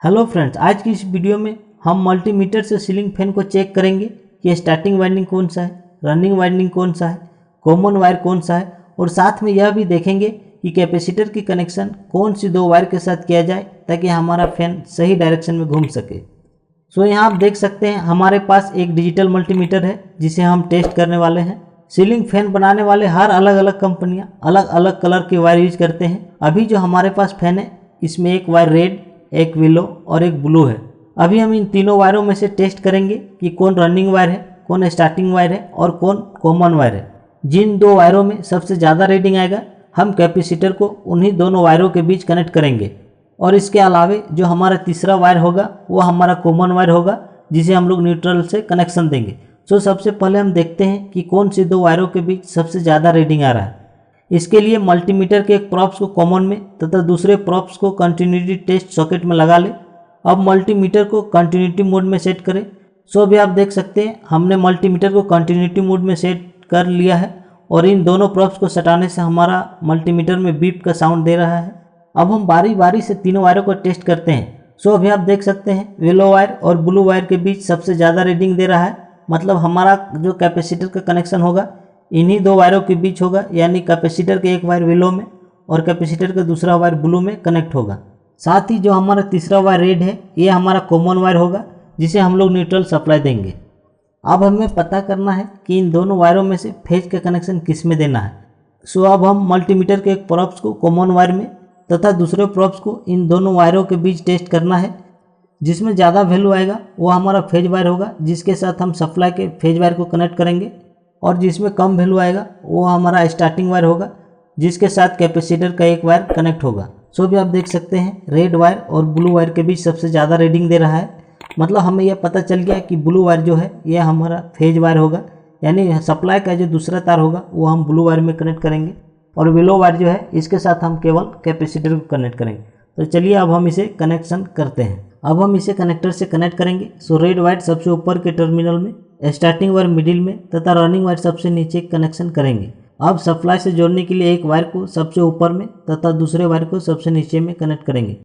Hello friends, आज की इस वीडियो में हम मल्टीमीटर से सीलिंग फैन को चेक करेंगे कि स्टार्टिंग वाइंडिंग कौन सा है, रनिंग वाइंडिंग कौन सा है, कॉमन वायर कौन सा है और साथ में यह भी देखेंगे कि कैपेसिटर की कनेक्शन कौन सी दो वायर के साथ किया जाए ताकि हमारा फैन सही डायरेक्शन में घूम सके। सो यहाँ आप देख सकते हैं हमारे पास एक डिजिटल मल्टीमीटर है जिसे हम टेस्ट करने वाले हैं। सीलिंग फैन बनाने वाले हर अलग अलग कंपनियाँ अलग अलग कलर के वायर यूज करते हैं। अभी जो हमारे पास फैन है इसमें एक वायर रेड, एक विलो और एक ब्लू है। अभी हम इन तीनों वायरों में से टेस्ट करेंगे कि कौन रनिंग वायर है, कौन स्टार्टिंग वायर है और कौन कॉमन वायर है। जिन दो वायरों में सबसे ज़्यादा रीडिंग आएगा हम कैपेसिटर को उन्हीं दोनों वायरों के बीच कनेक्ट करेंगे। और इसके अलावे जो हमारा तीसरा वायर होगा वो हमारा कॉमन वायर होगा जिसे हम लोग न्यूट्रल से कनेक्शन देंगे। सो सबसे पहले हम देखते हैं कि कौन सी दो वायरों के बीच सबसे ज़्यादा रीडिंग आ रहा है। इसके लिए मल्टीमीटर के एक प्रॉप्स को कॉमन में तथा दूसरे प्रॉप्स को कंटिन्यूटी टेस्ट सॉकेट में लगा ले। अब मल्टीमीटर को कंटिन्यूटी मोड में सेट करें। सो अभी आप देख सकते हैं हमने मल्टीमीटर को कंटिन्यूटी मोड में सेट कर लिया है और इन दोनों प्रॉप्स को सटाने से हमारा मल्टीमीटर में बीप का साउंड दे रहा है। अब हम बारी बारी से तीनों वायरों को टेस्ट करते हैं। सो अभी आप देख सकते हैं येलो वायर और ब्लू वायर के बीच सबसे ज़्यादा रीडिंग दे रहा है, मतलब हमारा जो कैपेसिटर का कनेक्शन होगा इन्हीं दो वायरों के बीच होगा, यानी कैपेसिटर के एक वायर येलो में और कैपेसिटर का दूसरा वायर ब्लू में कनेक्ट होगा। साथ ही जो हमारा तीसरा वायर रेड है ये हमारा कॉमन वायर होगा जिसे हम लोग न्यूट्रल सप्लाई देंगे। अब हमें पता करना है कि इन दोनों वायरों में से फेज का कनेक्शन किस में देना है। सो अब हम मल्टीमीटर के एक प्रॉप्स को कॉमन वायर में तथा दूसरे प्रॉप्स को इन दोनों वायरों के बीच टेस्ट करना है। जिसमें ज़्यादा वैल्यू आएगा वो हमारा फेज वायर होगा जिसके साथ हम सप्लाई के फेज वायर को कनेक्ट करेंगे, और जिसमें कम वैल्यू आएगा वो हमारा स्टार्टिंग वायर होगा जिसके साथ कैपेसिटर का एक वायर कनेक्ट होगा। सो भी आप देख सकते हैं रेड वायर और ब्लू वायर के बीच सबसे ज़्यादा रीडिंग दे रहा है, मतलब हमें यह पता चल गया कि ब्लू वायर जो है यह हमारा फेज वायर होगा, यानी सप्लाई का जो दूसरा तार होगा वो हम ब्लू वायर में कनेक्ट करेंगे और येलो वायर जो है इसके साथ हम केवल कैपेसिटर को कनेक्ट करेंगे। तो चलिए अब हम इसे कनेक्शन करते हैं। अब हम इसे कनेक्टर से कनेक्ट करेंगे। सो रेड वायर सबसे ऊपर के टर्मिनल में, स्टार्टिंग वायर मिडिल में तथा रनिंग वायर सबसे नीचे कनेक्शन करेंगे। अब सप्लाई से जोड़ने के लिए एक वायर को सबसे ऊपर में तथा दूसरे वायर को सबसे नीचे में कनेक्ट करेंगे।